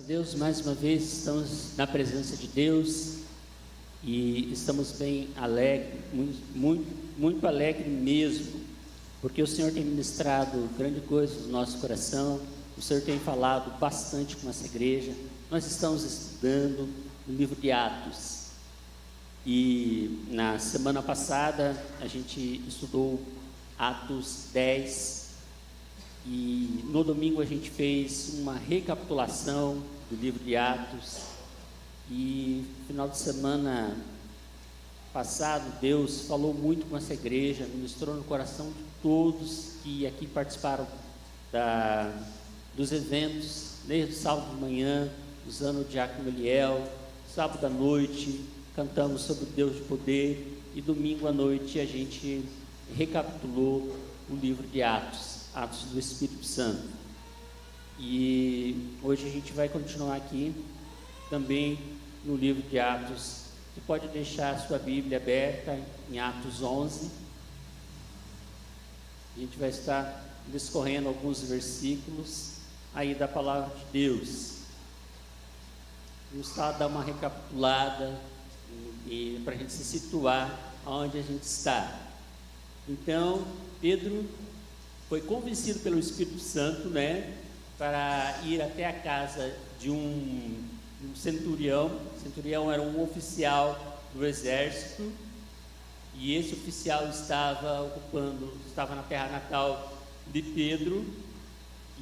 a Deus, mais uma vez estamos na presença de Deus e estamos bem alegres, muito alegre mesmo, porque o Senhor tem ministrado grande coisa no nosso coração. O Senhor tem falado bastante com essa igreja. Nós estamos estudando o livro de Atos e na semana passada a gente estudou Atos 10 e no domingo a gente fez uma recapitulação do livro de Atos. E no final de semana passado Deus falou muito com essa igreja, ministrou no coração de todos que aqui participaram dos eventos, desde o sábado de manhã, usando o diácono Eliel, sábado à noite cantamos sobre Deus de poder, e domingo à noite a gente recapitulou o livro de Atos do Espírito Santo. E hoje a gente vai continuar aqui também no livro de Atos. Você pode deixar a sua Bíblia aberta em Atos 11. A gente vai estar discorrendo alguns versículos aí da palavra de Deus. Vamos estar dar uma recapitulada e para a gente se situar onde a gente está. Então, Pedro foi convencido pelo Espírito Santo, para ir até a casa de um centurião. O centurião era um oficial do exército, e esse oficial estava na terra natal de Pedro,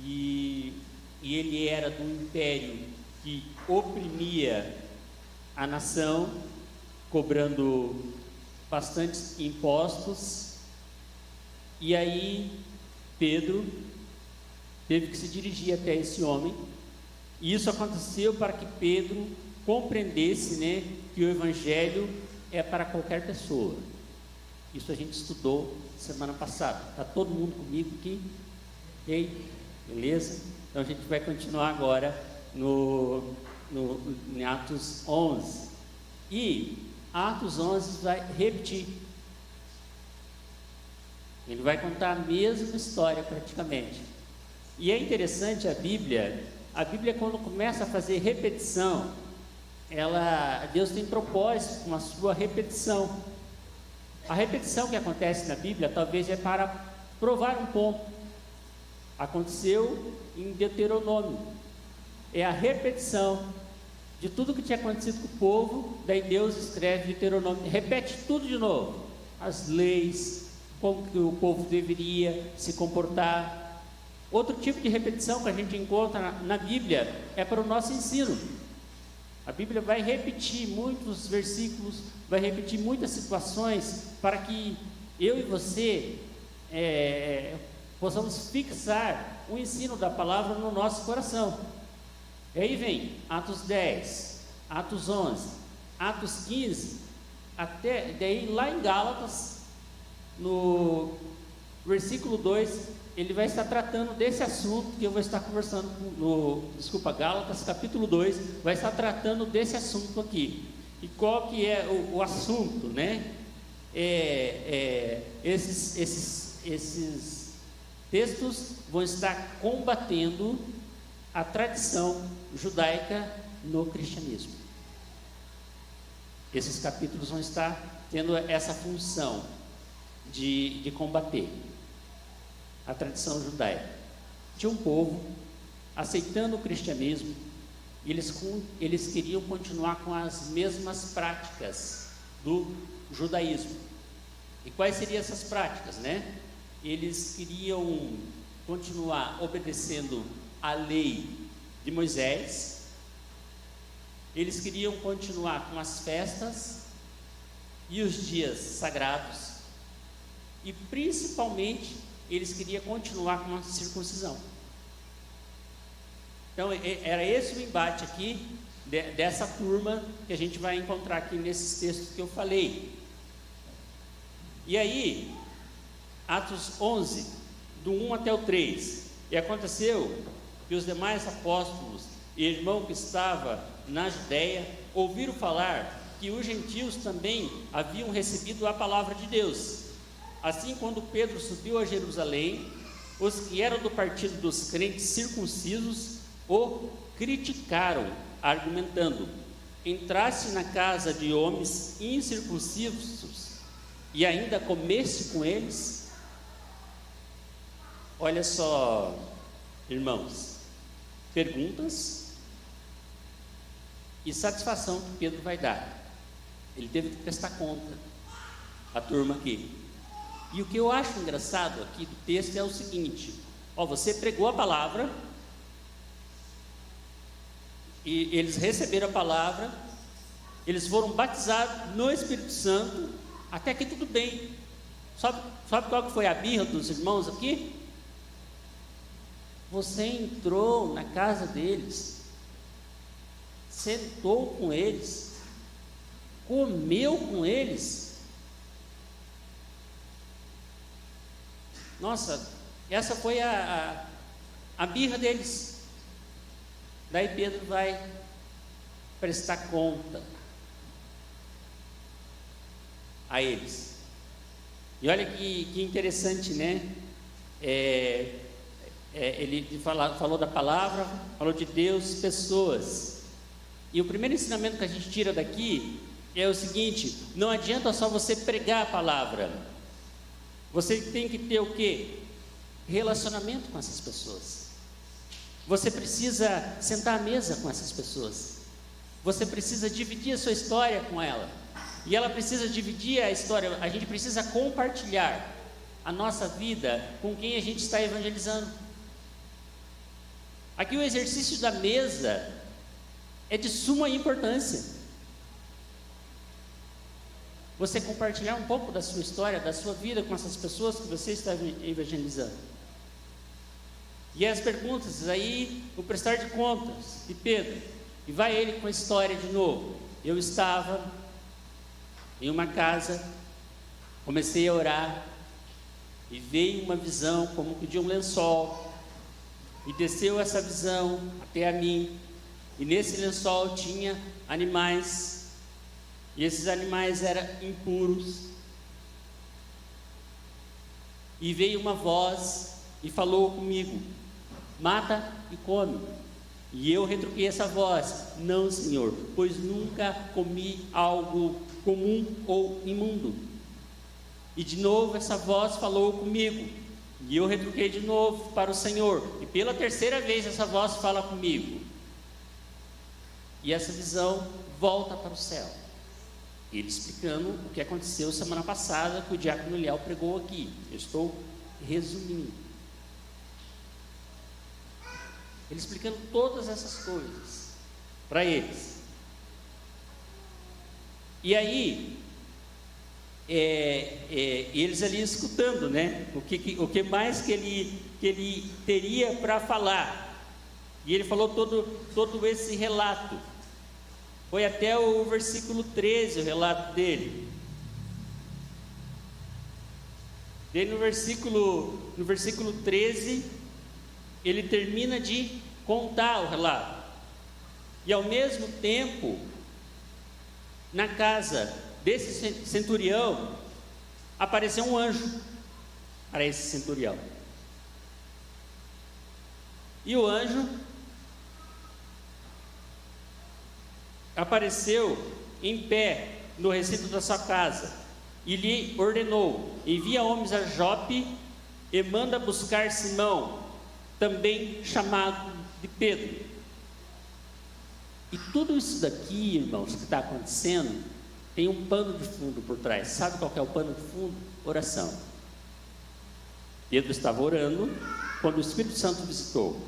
e ele era do império que oprimia a nação, cobrando bastantes impostos. E aí Pedro teve que se dirigir até esse homem, e isso aconteceu para que Pedro compreendesse, que o Evangelho é para qualquer pessoa. Isso a gente estudou semana passada. Está todo mundo comigo aqui? Ok? Beleza? Então a gente vai continuar agora em Atos 11. E Atos 11 vai repetir. Ele vai contar a mesma história praticamente. E é interessante a Bíblia quando começa a fazer repetição, Deus tem propósito com a sua repetição. A repetição que acontece na Bíblia talvez é para provar um ponto. Aconteceu em Deuteronômio. É a repetição de tudo que tinha acontecido com o povo. Daí Deus escreve Deuteronômio, repete tudo de novo, as leis, como que o povo deveria se comportar. Outro tipo de repetição que a gente encontra na Bíblia é para o nosso ensino. A Bíblia vai repetir muitos versículos, vai repetir muitas situações para que eu e você possamos fixar o ensino da palavra no nosso coração. E aí vem Atos 10, Atos 11, Atos 15, até daí lá em Gálatas, no versículo 2, ele vai estar tratando desse assunto que eu vou estar conversando Gálatas capítulo 2, vai estar tratando desse assunto aqui. E qual que é o assunto, Esses textos vão estar combatendo a tradição judaica no cristianismo. Esses capítulos vão estar tendo essa função de combater a tradição judaica. Tinha um povo aceitando o cristianismo, e eles queriam continuar com as mesmas práticas do judaísmo. E quais seriam essas práticas, Eles queriam continuar obedecendo a lei de Moisés, eles queriam continuar com as festas e os dias sagrados, e principalmente eles queriam continuar com a circuncisão. Então era esse o embate aqui dessa turma que a gente vai encontrar aqui nesses textos que eu falei. E aí Atos 11, do 1 até o 3, e aconteceu que os demais apóstolos e irmão que estava na Judéia ouviram falar que os gentios também haviam recebido a palavra de Deus. Assim, quando Pedro subiu a Jerusalém, os que eram do partido dos crentes circuncisos o criticaram, argumentando: entrasse na casa de homens incircuncisos e ainda comesse com eles? Olha só, irmãos, perguntas e satisfação que Pedro vai dar. Ele teve que prestar conta à turma aqui. E o que eu acho engraçado aqui do texto é o seguinte: você pregou a palavra, e eles receberam a palavra, eles foram batizados no Espírito Santo, até aqui tudo bem. Sabe qual que foi a birra dos irmãos aqui? Você entrou na casa deles, sentou com eles, comeu com eles. Nossa, essa foi a birra deles. Daí Pedro vai prestar conta a eles. E olha que interessante, né? Ele falou da palavra, falou de Deus, pessoas. E o primeiro ensinamento que a gente tira daqui é o seguinte: não adianta só você pregar a palavra. Você tem que ter o quê? Relacionamento com essas pessoas. Você precisa sentar à mesa com essas pessoas. Você precisa dividir a sua história com ela. E ela precisa dividir a história. A gente precisa compartilhar a nossa vida com quem a gente está evangelizando. Aqui o exercício da mesa é de suma importância. Você compartilhar um pouco da sua história, da sua vida com essas pessoas que você está evangelizando. E as perguntas, aí o prestar de contas de Pedro, e vai ele com a história de novo. Eu estava em uma casa, comecei a orar, e veio uma visão como que de um lençol, e desceu essa visão até a mim, e nesse lençol tinha animais, e esses animais eram impuros, e veio uma voz e falou comigo: mata e come. E eu retruquei essa voz: não, Senhor, pois nunca comi algo comum ou imundo. E de novo essa voz falou comigo, e eu retruquei de novo para o Senhor, e pela terceira vez essa voz fala comigo, e essa visão volta para o céu. Ele explicando o que aconteceu semana passada, que o diácono Eliel pregou aqui. Eu estou resumindo. Ele explicando todas essas coisas para eles. E aí, eles ali escutando, né? O que mais que ele teria para falar. E ele falou todo esse relato. Foi até o versículo 13 o relato dele. E no versículo 13, ele termina de contar o relato. E ao mesmo tempo, na casa desse centurião, apareceu um anjo para esse centurião. E o anjo apareceu em pé no recinto da sua casa e lhe ordenou: envia homens a Jope e manda buscar Simão, também chamado de Pedro. E tudo isso daqui, irmãos, que está acontecendo, tem um pano de fundo por trás. Sabe qual que é o pano de fundo? Oração. Pedro estava orando quando o Espírito Santo visitou.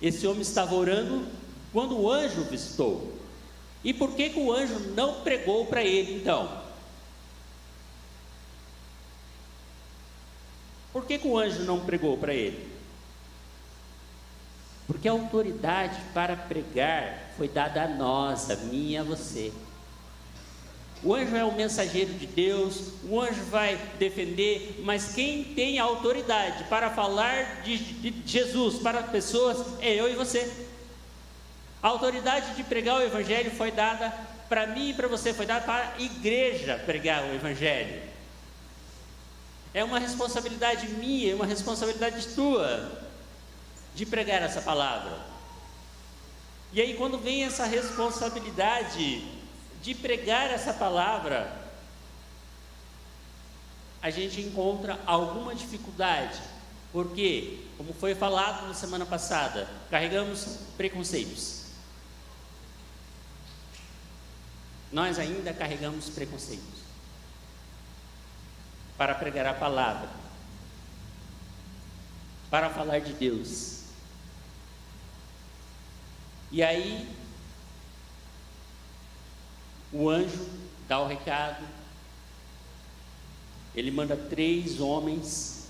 Esse homem estava orando quando o anjo visitou. E por que o anjo não pregou para ele então? Por que o anjo não pregou para ele? Porque a autoridade para pregar foi dada a nós, a mim e a você. O anjo é o mensageiro de Deus, o anjo vai defender, mas quem tem a autoridade para falar de Jesus para as pessoas é eu e você. A autoridade de pregar o Evangelho foi dada para mim e para você, foi dada para a igreja pregar o Evangelho. É uma responsabilidade minha, é uma responsabilidade tua de pregar essa palavra. E aí, quando vem essa responsabilidade de pregar essa palavra, a gente encontra alguma dificuldade, porque, como foi falado na semana passada, carregamos preconceitos. Nós ainda carregamos preconceitos para pregar a palavra, para falar de Deus. E aí, o anjo dá o recado, ele manda 3 homens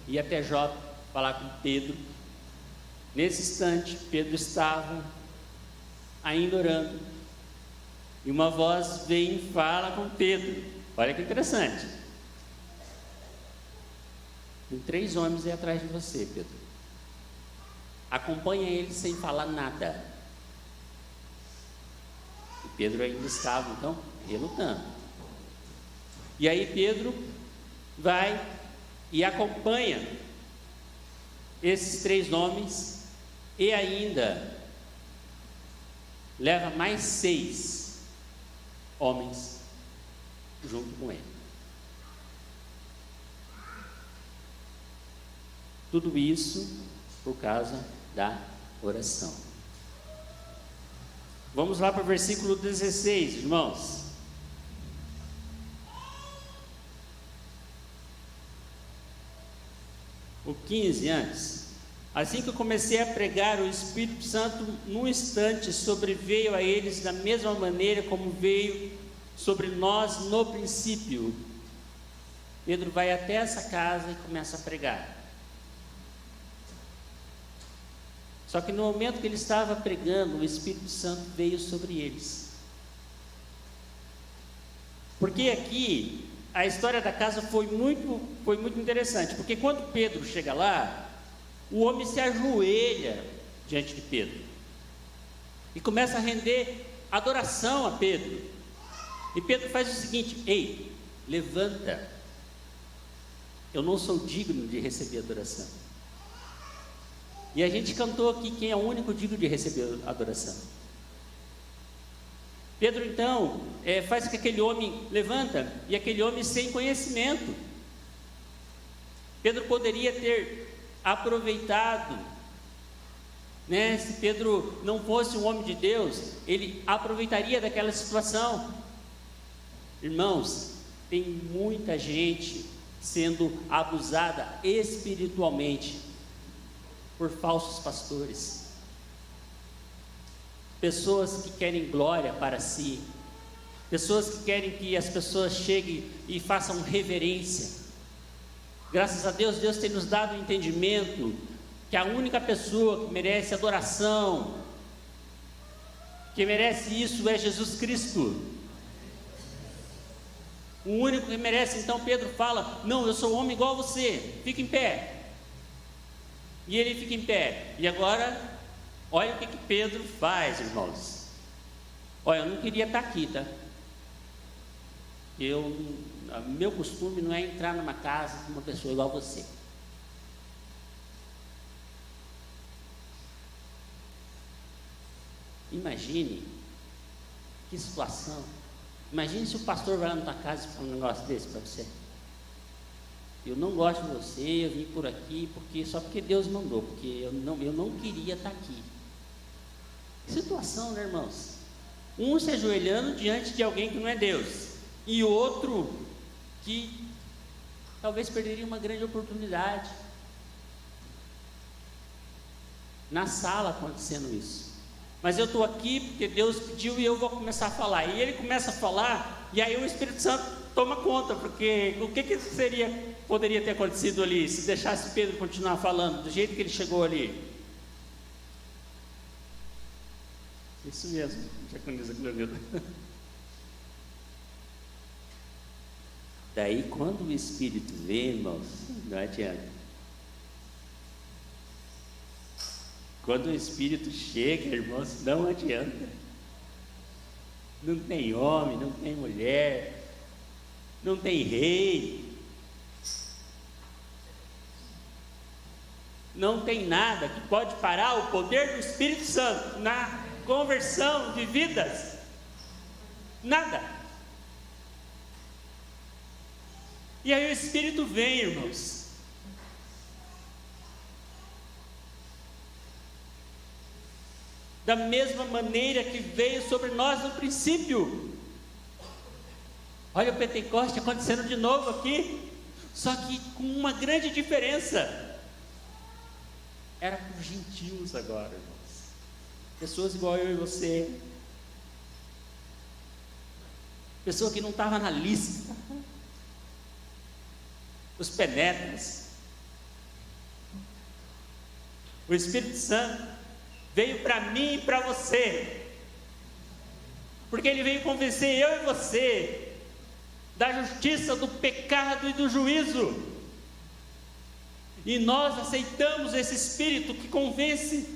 ir até Jope falar com Pedro. Nesse instante, Pedro estava ainda orando, e uma voz vem e fala com Pedro. Olha que interessante. Tem 3 homens aí atrás de você, Pedro. Acompanha eles sem falar nada. E Pedro ainda estava, então, relutando. E aí Pedro vai e acompanha esses 3 homens, e ainda leva mais 6 homens junto com ele. Tudo isso por causa da oração. Vamos lá para o versículo 16, irmãos. O 15 antes. Assim que eu comecei a pregar, o Espírito Santo num instante sobreveio a eles da mesma maneira como veio sobre nós no princípio. Pedro vai até essa casa e começa a pregar. Só que no momento que ele estava pregando, o Espírito Santo veio sobre eles. Porque aqui a história da casa foi muito interessante, porque quando Pedro chega lá, o homem se ajoelha diante de Pedro e começa a render adoração a Pedro. E Pedro faz o seguinte: ei, levanta, eu não sou digno de receber adoração. E a gente cantou aqui quem é o único digno de receber adoração. Pedro então faz com que aquele homem levanta, e aquele homem sem conhecimento. Pedro poderia ter aproveitado, né? Se Pedro não fosse um homem de Deus, ele aproveitaria daquela situação. Irmãos, tem muita gente sendo abusada espiritualmente por falsos pastores, pessoas que querem glória para si, pessoas que querem que as pessoas cheguem e façam reverência. Graças a Deus, Deus tem nos dado o entendimento que a única pessoa que merece adoração, que merece isso, é Jesus Cristo. O único que merece. Então Pedro fala: não, eu sou homem igual a você, fica em pé. E ele fica em pé. E agora, olha o que Pedro faz, irmãos. Olha, eu não queria estar aqui, tá? Meu costume não é entrar numa casa com uma pessoa igual a você. Imagine que situação. Imagine se o pastor vai lá na tua casa e fala um negócio desse para você: eu não gosto de você, eu vim por aqui só porque Deus mandou, porque eu não queria estar aqui. Que situação, né, irmãos? Um se ajoelhando diante de alguém que não é Deus, e outro que talvez perderia uma grande oportunidade. Na sala acontecendo isso. Mas eu estou aqui porque Deus pediu e eu vou começar a falar. E ele começa a falar, e aí o Espírito Santo toma conta, porque o que poderia ter acontecido ali se deixasse Pedro continuar falando do jeito que ele chegou ali? Isso mesmo, Jaconisa Cleonilda. Daí quando o Espírito vem, irmãos, não adianta. Quando o Espírito chega, irmãos, não adianta. Não tem homem, não tem mulher, não tem rei, não tem nada que pode parar o poder do Espírito Santo. conversão de vidas? Nada. E aí o Espírito vem, irmãos. Da mesma maneira que veio sobre nós no princípio. Olha o Pentecoste acontecendo de novo aqui, só que com uma grande diferença. Era para os gentios agora, irmãos. Pessoas igual eu e você. Pessoa que não estava na lista. Os penetras. O Espírito Santo veio para mim e para você, porque ele veio convencer eu e você da justiça, do pecado e do juízo, e nós aceitamos esse Espírito que convence.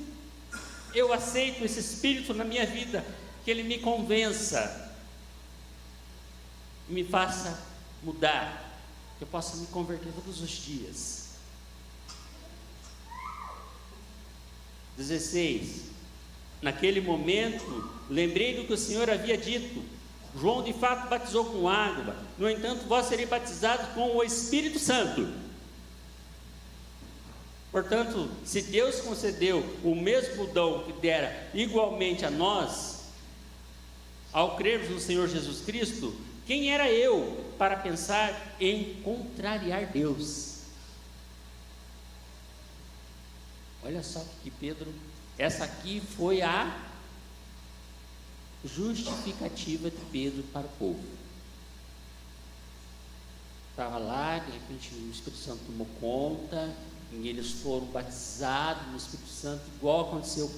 Eu aceito esse Espírito na minha vida, que ele me convença, me faça mudar, que eu possa me converter todos os dias. 16. Naquele momento, lembrei do que o Senhor havia dito. João de fato batizou com água, no entanto vós sereis batizados com o Espírito Santo. Portanto, se Deus concedeu o mesmo dom que dera igualmente a nós, ao crermos no Senhor Jesus Cristo, quem era eu para pensar em contrariar Deus? Olha só que Pedro, essa aqui foi a justificativa de Pedro para o povo. Estava lá, de repente o Espírito Santo tomou conta, e eles foram batizados no Espírito Santo, igual aconteceu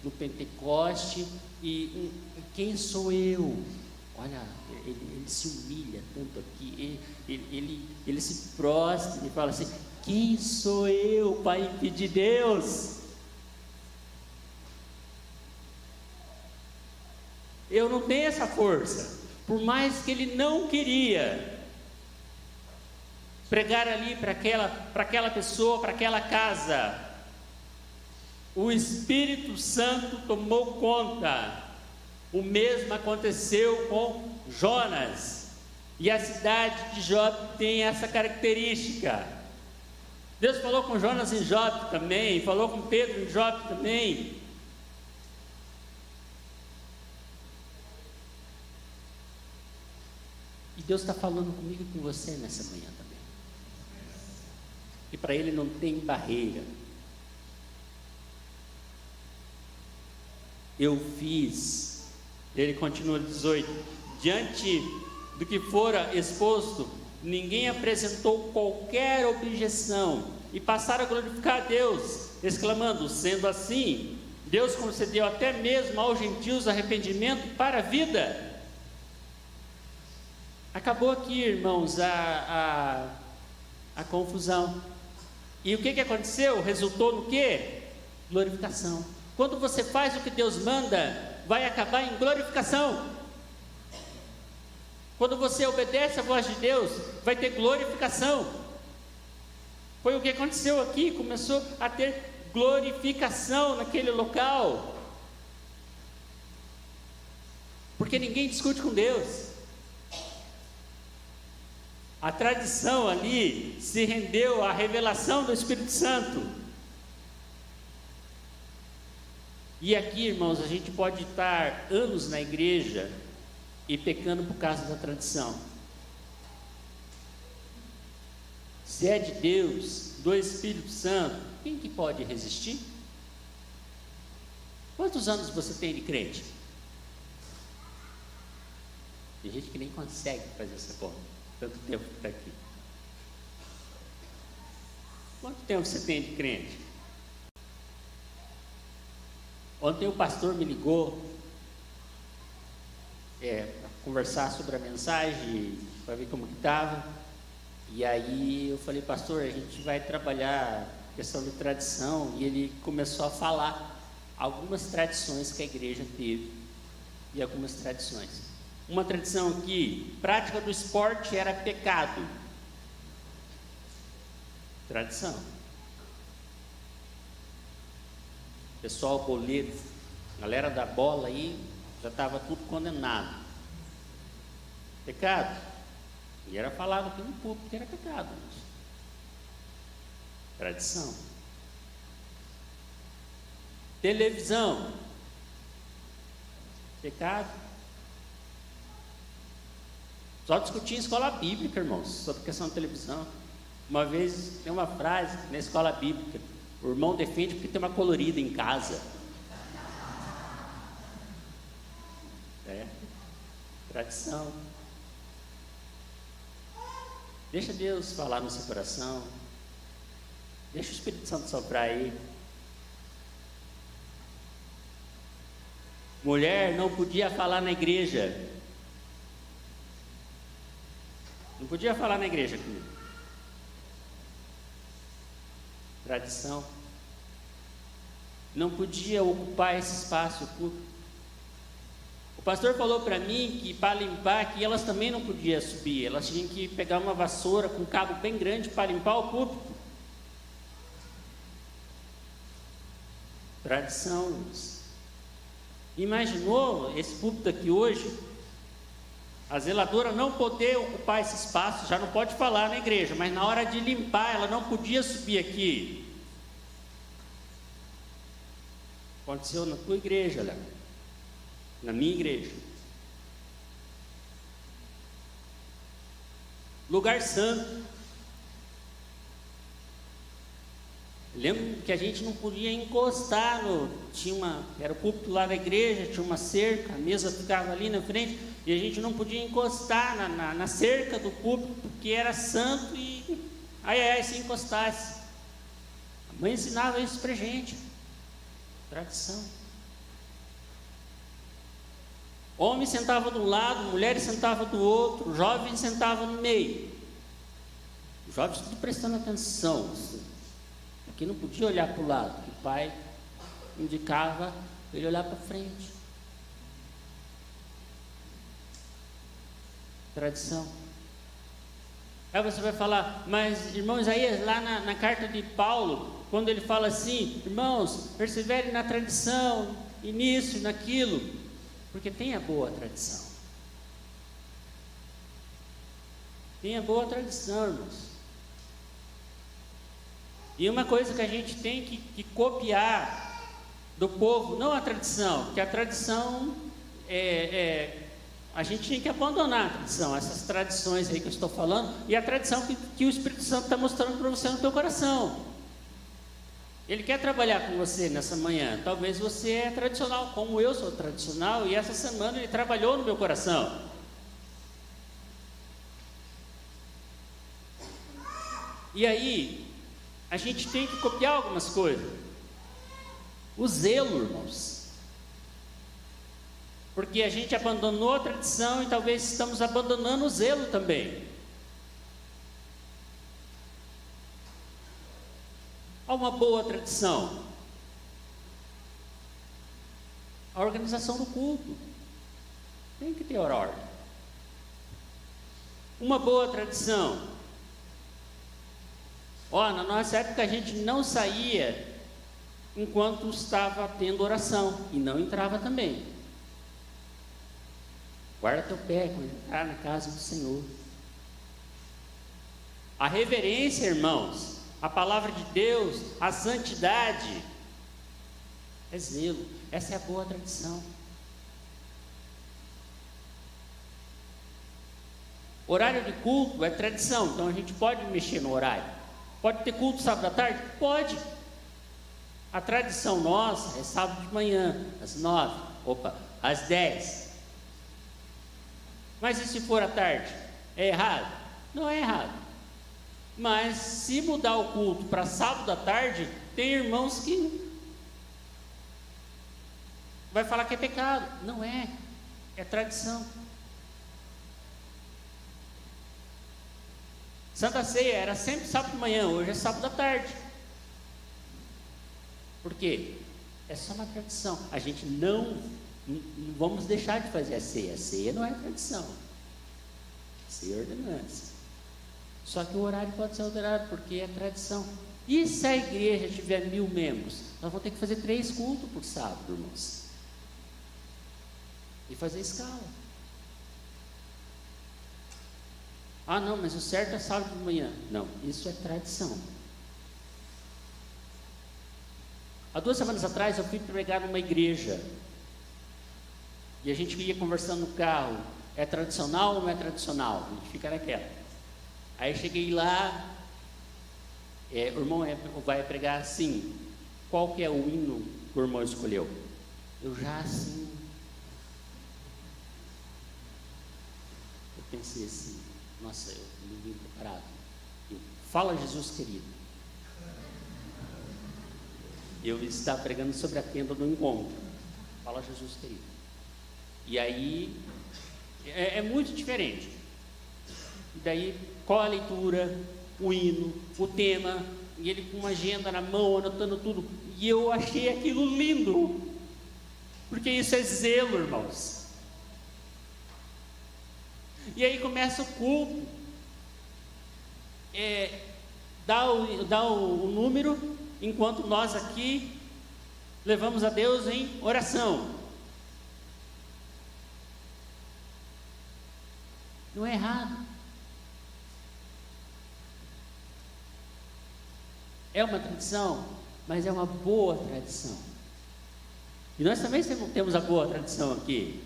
no Pentecoste. E quem sou eu? Olha, ele se humilha tanto aqui, ele se prostra e fala assim: quem sou eu para impedir Deus? Eu não tenho essa força. Por mais que ele não queria pregar ali para aquela pessoa, para aquela casa, o Espírito Santo tomou conta. O mesmo aconteceu com Jonas, e a cidade de Jope tem essa característica. Deus falou com Jonas em Jope também, falou com Pedro em Jope também. E Deus está falando comigo e com você nessa manhã também. E para Ele não tem barreira. Eu fiz, ele continua 18, diante do que fora exposto, ninguém apresentou qualquer objeção, e passaram a glorificar a Deus, exclamando: sendo assim, Deus concedeu até mesmo aos gentios arrependimento para a vida. Acabou aqui, irmãos, a confusão. E o que aconteceu? Resultou no quê? Glorificação. Quando você faz o que Deus manda, vai acabar em glorificação. Quando você obedece à voz de Deus, vai ter glorificação. Foi o que aconteceu aqui, começou a ter glorificação naquele local. Porque ninguém discute com Deus. A tradição ali se rendeu à revelação do Espírito Santo. E aqui, irmãos, a gente pode estar anos na igreja e pecando por causa da tradição. Se é de Deus, do Espírito Santo, quem que pode resistir? Quantos anos você tem de crente? Tem gente que nem consegue fazer essa conta, tanto tempo que está aqui. Quanto tempo você tem de crente? Ontem o pastor me ligou para conversar sobre a mensagem, para ver como que estava. E aí eu falei: pastor, a gente vai trabalhar questão de tradição. E ele começou a falar algumas tradições que a igreja teve, e algumas tradições. Uma tradição que prática do esporte era pecado. Tradição. Pessoal boleiro, A galera da bola aí já estava tudo condenado. Pecado. E era falado aqui no público que era pecado. Tradição. Televisão. Pecado. Só discutir em escola bíblica, irmãos, sobre a questão da televisão. Uma vez tem uma frase na escola bíblica: o irmão defende porque tem uma colorida em casa. Tradição. Deixa Deus falar no seu coração. Deixa o Espírito Santo soprar aí. Mulher não podia falar na igreja. Não podia falar na igreja comigo. Tradição. Não podia ocupar esse espaço público. O pastor falou para mim que para limpar, que elas também não podiam subir. Elas tinham que pegar uma vassoura com um cabo bem grande para limpar o púlpito. Tradição. Imaginou esse púlpito aqui hoje? A zeladora não poder ocupar esse espaço, já não pode falar na igreja, mas na hora de limpar, ela não podia subir aqui. Aconteceu na tua igreja, Léo. Na minha igreja. Lugar santo. Lembro que a gente não podia encostar era o púlpito lá da igreja, tinha uma cerca, a mesa ficava ali na frente, e a gente não podia encostar na cerca do púlpito, porque era santo e se encostasse. A mãe ensinava isso pra gente. Tradição. Homens sentavam de um lado, mulheres sentavam do outro, jovens sentavam no meio. Os jovens tudo prestando atenção. Aqui não podia olhar para o lado, o pai indicava ele olhar para frente. Tradição. Aí você vai falar, mas irmão Isaías, lá na carta de Paulo, quando ele fala assim, irmãos, perseverem na tradição, e nisso, naquilo, porque tem a boa tradição. Tem a boa tradição, irmãos. E uma coisa que a gente tem que copiar do povo, não a tradição, porque a tradição a gente tem que abandonar a tradição, essas tradições aí que eu estou falando, e a tradição que o Espírito Santo está mostrando para você no teu coração. Ele quer trabalhar com você nessa manhã. Talvez você é tradicional, como eu sou tradicional, e essa semana ele trabalhou no meu coração. E aí, a gente tem que copiar algumas coisas. O zelo, irmãos. Porque a gente abandonou a tradição e talvez estamos abandonando o zelo também. Há uma boa tradição. A organização do culto. Tem que ter ordem. Uma boa tradição. Na nossa época a gente não saía enquanto estava tendo oração. E não entrava também. Guarda teu pé quando entrar na casa do Senhor. A reverência, irmãos, a palavra de Deus, a santidade, é zelo. Essa é a boa tradição. Horário de culto é tradição, então a gente pode mexer no horário. Pode ter culto sábado à tarde? Pode. A tradição nossa é sábado de manhã, às 9, às 10. Mas e se for à tarde? É errado? Não é errado. Mas se mudar o culto para sábado à tarde, tem irmãos que vai falar que é pecado. Não é. É tradição. Santa Ceia era sempre sábado de manhã, hoje é sábado à tarde. Por quê? É só uma tradição. A gente não vamos deixar de fazer a ceia. A ceia não é tradição. A ceia é ordenança. Só que o horário pode ser alterado, porque é tradição. E se a igreja tiver 1000 membros? Nós vamos ter que fazer 3 cultos por sábado, irmãos. e fazer escala. Ah, não, mas o certo é sábado de manhã. Não, isso é tradição. Há 2 semanas atrás eu fui pregar numa igreja e a gente ia conversando no carro. É tradicional ou não é tradicional? A gente fica naquela. Aí cheguei lá, o irmão vai pregar assim. Qual que é o hino que o irmão escolheu? Eu já assim, eu pensei assim, nossa, eu não vim preparado. Fala Jesus querido. Eu estava pregando sobre a tenda do encontro. Fala Jesus querido. E aí, é muito diferente. E daí, qual a leitura, o hino, o tema, e ele com uma agenda na mão, anotando tudo. E eu achei aquilo lindo, porque isso é zelo, irmãos. E aí começa o culto, dá o número, enquanto nós aqui levamos a Deus em oração. Não é errado. É uma tradição, mas é uma boa tradição. E nós também temos a boa tradição aqui.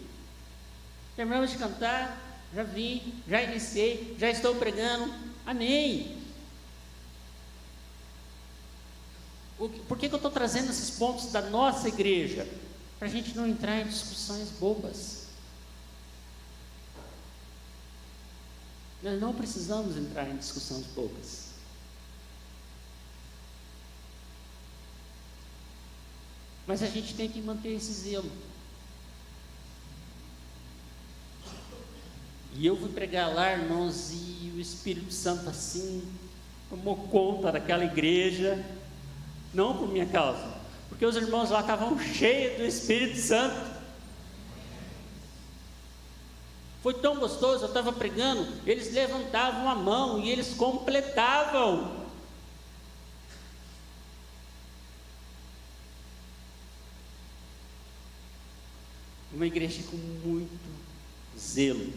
Terminamos de cantar, já vim, já iniciei, já estou pregando. Amém. Por que eu estou trazendo esses pontos da nossa igreja? Para a gente não entrar em discussões bobas. Nós não precisamos entrar em discussões bobas. Mas a gente tem que manter esse zelo. E eu fui pregar lá, irmãos, e o Espírito Santo assim tomou conta daquela igreja, não por minha causa, porque os irmãos lá estavam cheios do Espírito Santo. Foi tão gostoso, eu estava pregando, eles levantavam a mão e eles completavam. Uma igreja com muito zelo.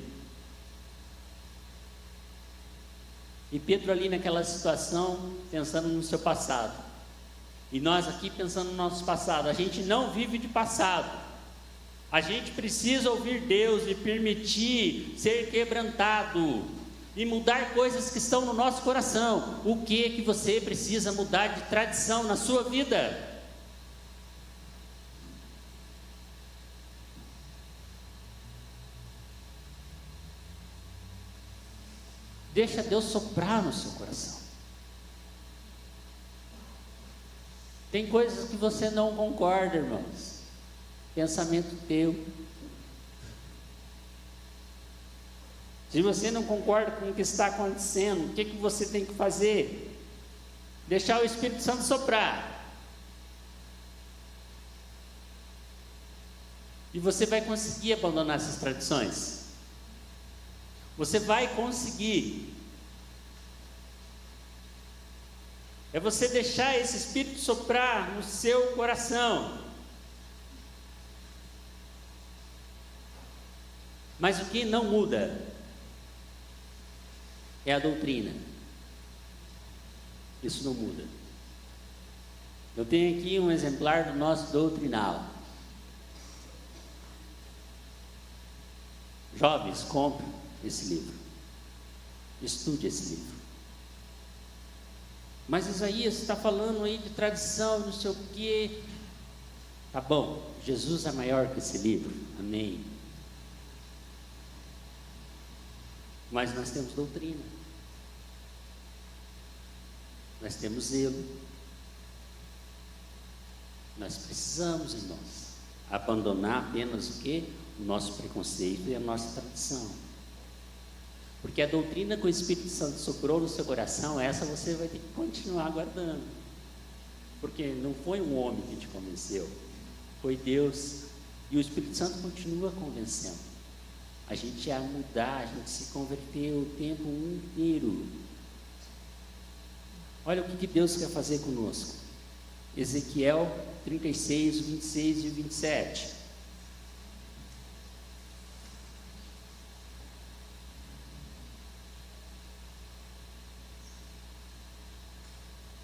E Pedro ali naquela situação, pensando no seu passado. E nós aqui pensando no nosso passado. A gente não vive de passado. A gente precisa ouvir Deus e permitir ser quebrantado. E mudar coisas que estão no nosso coração. O que você precisa mudar de tradição na sua vida? Deixa Deus soprar no seu coração. Tem coisas que você não concorda, irmãos. Pensamento teu. Se você não concorda com o que está acontecendo, o que você tem que fazer? Deixar o Espírito Santo soprar. E você vai conseguir abandonar essas tradições. Você vai conseguir. É você deixar esse Espírito soprar no seu coração. Mas o que não muda é a doutrina. Isso não muda. Eu tenho aqui um exemplar do nosso doutrinal. Jovens, comprem esse livro. Estude esse livro. Mas Isaías está falando aí de tradição, não sei o quê. Tá bom, Jesus é maior que esse livro. Amém. Mas nós temos doutrina. Nós temos zelo. Nós precisamos, irmãos, abandonar apenas o quê? O nosso preconceito e a nossa tradição. Porque a doutrina que o Espírito Santo soprou no seu coração, essa você vai ter que continuar guardando. Porque não foi um homem que te convenceu, foi Deus. E o Espírito Santo continua convencendo a gente a mudar, a gente se converter o tempo inteiro. Olha o que Deus quer fazer conosco. Ezequiel 36, 26 e 27.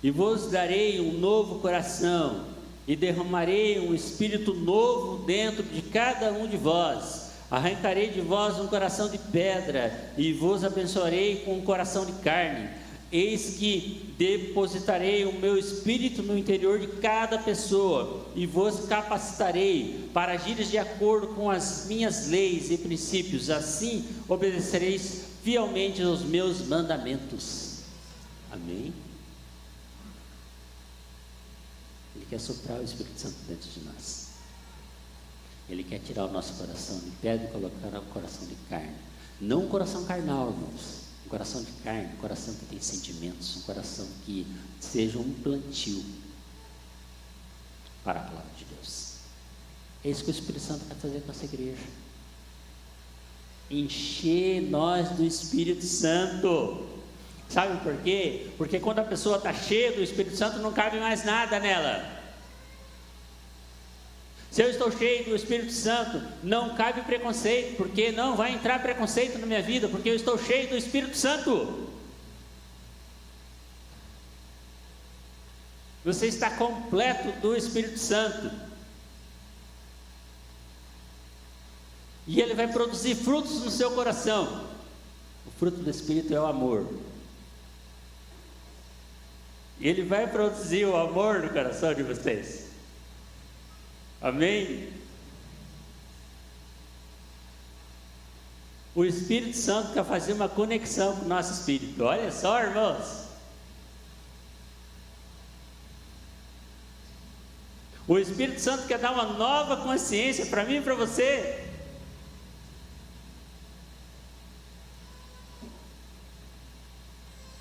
E vos darei um novo coração, e derramarei um espírito novo dentro de cada um de vós. Arrancarei de vós um coração de pedra, e vos abençoarei com um coração de carne. Eis que depositarei o meu espírito no interior de cada pessoa, e vos capacitarei para agires de acordo com as minhas leis e princípios. Assim obedecereis fielmente aos meus mandamentos. Amém? Ele quer soprar o Espírito Santo dentro de nós. Ele quer tirar o nosso coração de pedra e colocar o coração de carne. Não um coração carnal, irmãos. Um coração de carne, um coração que tem sentimentos, um coração que seja um plantio para a palavra de Deus. É isso que o Espírito Santo vai fazer com essa igreja. Encher nós do Espírito Santo. Sabe por quê? Porque quando a pessoa está cheia do Espírito Santo, não cabe mais nada nela. Se eu estou cheio do Espírito Santo, não cabe preconceito, porque não vai entrar preconceito na minha vida, porque eu estou cheio do Espírito Santo. Você está completo do Espírito Santo. E ele vai produzir frutos no seu coração. O fruto do Espírito é o amor. Ele vai produzir o amor no coração de vocês. Amém? O Espírito Santo quer fazer uma conexão com o nosso espírito. Olha só, irmãos. O Espírito Santo quer dar uma nova consciência para mim e para você.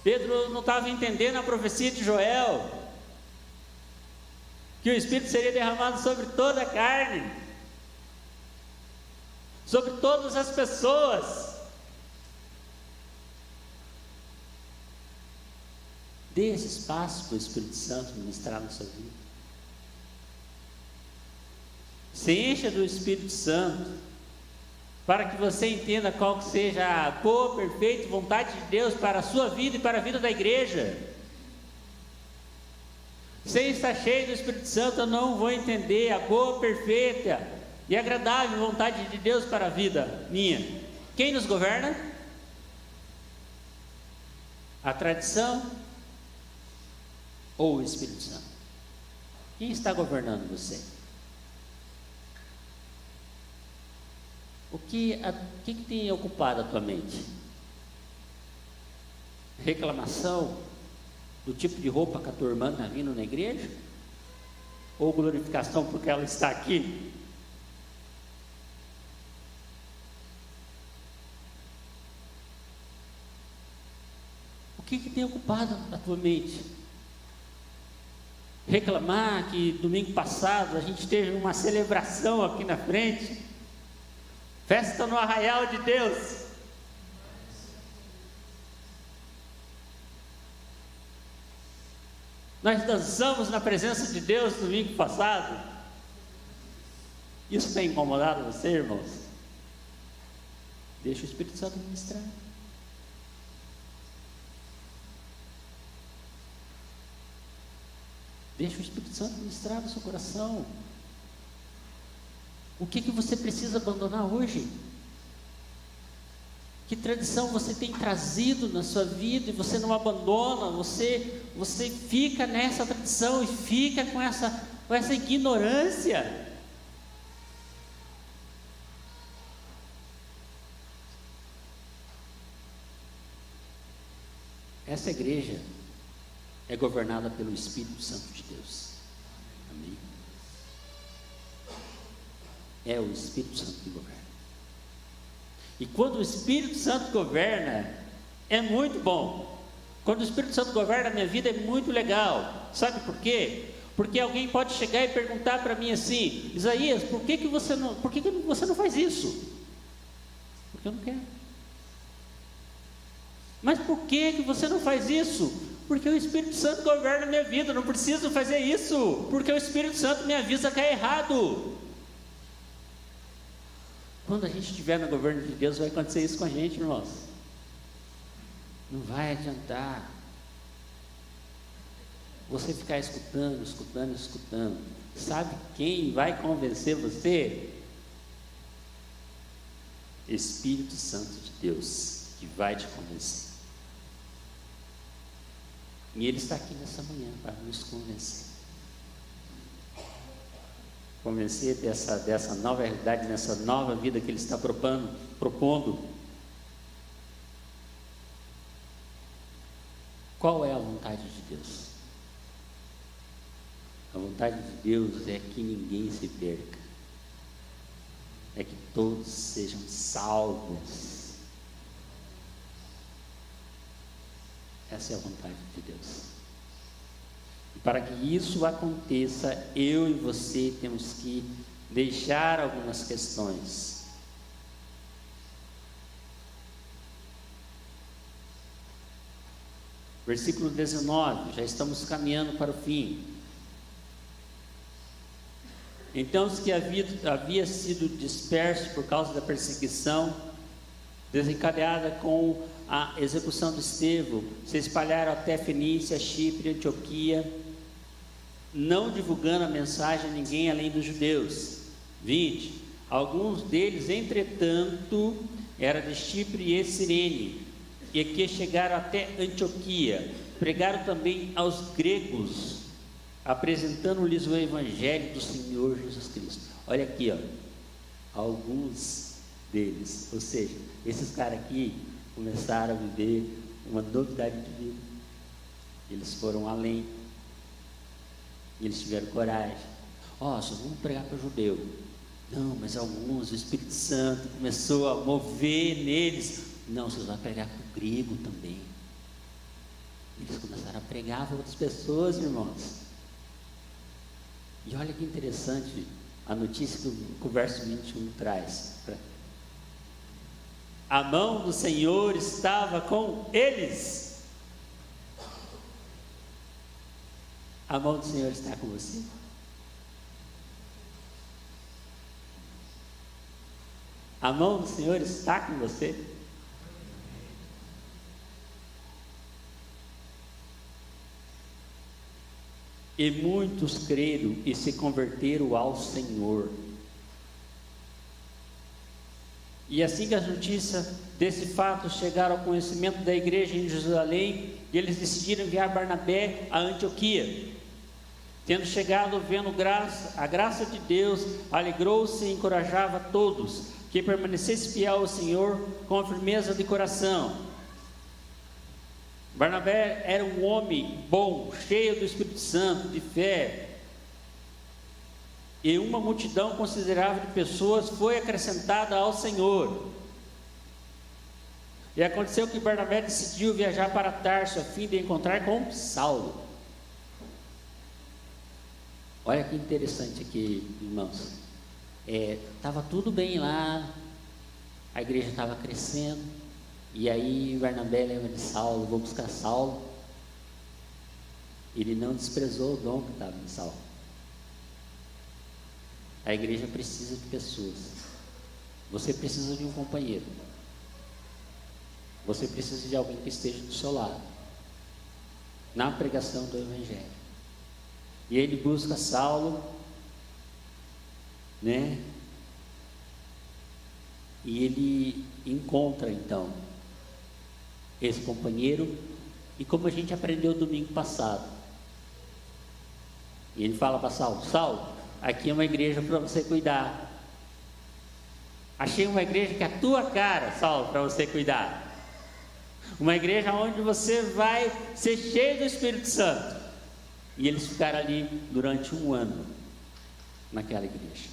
Pedro não estava entendendo a profecia de Joel, que o Espírito seria derramado sobre toda a carne, sobre todas as pessoas. Dê esse espaço para o Espírito Santo ministrar na sua vida. Se encha do Espírito Santo, para que você entenda qual que seja a boa, perfeita vontade de Deus para a sua vida e para a vida da igreja. Sem estar cheio do Espírito Santo, eu não vou entender a boa, perfeita e agradável vontade de Deus para a vida minha. Quem nos governa? A tradição ou o Espírito Santo? Quem está governando você? O que tem ocupado a tua mente? Reclamação do tipo de roupa que a tua irmã está vindo na igreja? Ou glorificação porque ela está aqui? O que tem ocupado a tua mente? Reclamar que domingo passado a gente teve uma celebração aqui na frente, festa no arraial de Deus. Nós dançamos na presença de Deus domingo passado. Isso tem incomodado você, irmãos? Deixa o Espírito Santo ministrar. Deixa o Espírito Santo ministrar no seu coração. O que você precisa abandonar hoje? Que tradição você tem trazido na sua vida e você não abandona? Você fica nessa tradição e fica com essa ignorância. Essa igreja é governada pelo Espírito Santo de Deus. Amém? É o Espírito Santo que governa. E quando o Espírito Santo governa, é muito bom. Quando o Espírito Santo governa a minha vida, é muito legal. Sabe por quê? Porque alguém pode chegar e perguntar para mim assim: Isaías, por que você não faz isso? Porque eu não quero. Mas por que você não faz isso? Porque o Espírito Santo governa a minha vida. Eu não preciso fazer isso, porque o Espírito Santo me avisa que é errado. Quando a gente estiver no governo de Deus, vai acontecer isso com a gente, irmãos. Não vai adiantar. você ficar escutando, escutando, escutando, sabe quem vai convencer você? Espírito Santo de Deus, que vai te convencer. E Ele está aqui nessa manhã para nos convencer. Convencer dessa nova realidade, nessa nova vida que Ele está propondo. Qual é a vontade de Deus? A vontade de Deus é que ninguém se perca, é que todos sejam salvos. Essa é a vontade de Deus. E para que isso aconteça, eu e você temos que deixar algumas questões. Versículo 19, já estamos caminhando para o fim. Então os que havia sido dispersos por causa da perseguição desencadeada com a execução de Estevão, se espalharam até Fenícia, Chipre, Antioquia, não divulgando a mensagem a ninguém além dos judeus. 20. Alguns deles, entretanto, eram de Chipre e Cirene, e que chegaram até Antioquia, pregaram também aos gregos, apresentando-lhes o evangelho do Senhor Jesus Cristo. Olha aqui, ó, alguns deles, ou seja, esses caras aqui começaram a viver uma novidade de vida. Eles foram além, eles tiveram coragem. Só vamos pregar para o judeu. Não, mas alguns, o Espírito Santo começou a mover neles. Não, vocês vão pregar para o grego também. Eles começaram a pregar para outras pessoas, irmãos. E olha que interessante a notícia que o verso 21 traz. A mão do Senhor estava com eles. A mão do Senhor está com você? A mão do Senhor está com você? E muitos creram e se converteram ao Senhor. E assim que as notícias desse fato chegaram ao conhecimento da igreja em Jerusalém, eles decidiram enviar Barnabé a Antioquia. Tendo chegado, vendo a graça de Deus, alegrou-se e encorajava todos que permanecesse fiel ao Senhor com firmeza de coração. Barnabé era um homem bom, cheio do Espírito Santo, de fé, e uma multidão considerável de pessoas foi acrescentada ao Senhor. E aconteceu que Barnabé decidiu viajar para Tarso a fim de encontrar com Saulo. Olha que interessante aqui, irmãos. Estava tudo bem lá, a igreja estava crescendo. E aí Barnabé lembra de Saulo, vou buscar Saulo. Ele não desprezou o dom que estava em Saulo. A igreja precisa de pessoas. Você precisa de um companheiro. Você precisa de alguém que esteja do seu lado, na pregação do Evangelho. E ele busca Saulo, né? E ele encontra então esse companheiro, e como a gente aprendeu domingo passado, e ele fala para Saulo: Saulo, aqui é uma igreja para você cuidar. Achei uma igreja que é a tua cara, Saulo, para você cuidar. Uma igreja onde você vai ser cheio do Espírito Santo. E eles ficaram ali durante 1 ano, naquela igreja.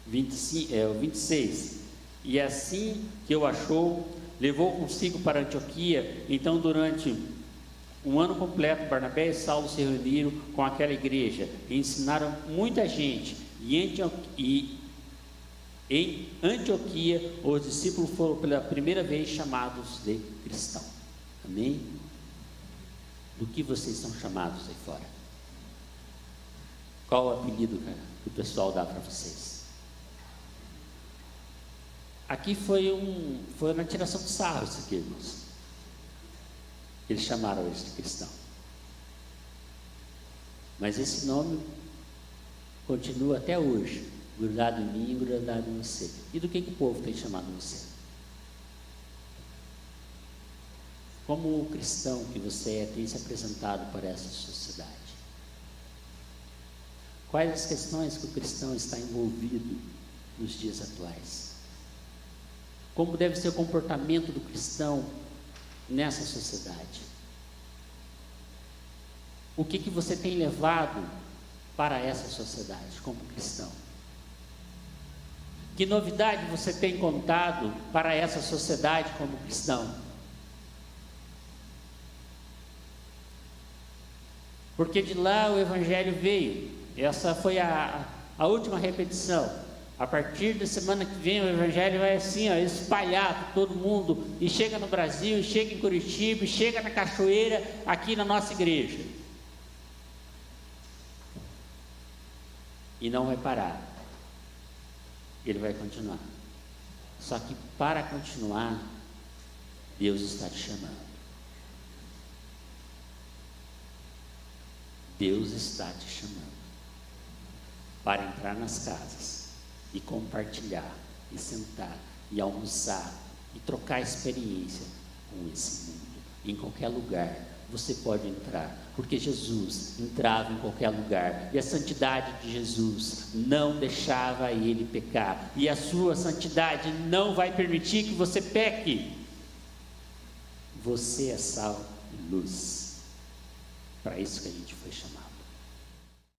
26. E assim que o achou, levou consigo para Antioquia. Então, durante 1 ano completo, Barnabé e Saulo se reuniram com aquela igreja e ensinaram muita gente. E em Antioquia, os discípulos foram pela primeira vez chamados de cristão. Amém? Do que vocês são chamados aí fora? Qual o apelido, cara, que o pessoal dá para vocês? Aqui foi uma tiração de sarro, isso aqui, irmãos. Eles chamaram eles de cristão. Mas esse nome continua até hoje, grudado em mim e grudado em você. E do que o povo tem chamado você? Como o cristão que você é, tem se apresentado para essa sociedade? Quais as questões que o cristão está envolvido nos dias atuais? Como deve ser o comportamento do cristão nessa sociedade? O que você tem levado para essa sociedade como cristão? Que novidade você tem contado para essa sociedade como cristão? Porque de lá o Evangelho veio. Essa foi a última repetição. A partir da semana que vem o Evangelho vai assim, espalhar para todo mundo. E chega no Brasil, e chega em Curitiba, e chega na Cachoeira, aqui na nossa igreja. E não vai parar. Ele vai continuar. Só que para continuar, Deus está te chamando. Deus está te chamando para entrar nas casas e compartilhar, e sentar, e almoçar, e trocar experiência com esse mundo. Em qualquer lugar você pode entrar, porque Jesus entrava em qualquer lugar, e a santidade de Jesus não deixava ele pecar, e a sua santidade não vai permitir que você peque. Você é sal e luz. Para isso que a gente foi chamado.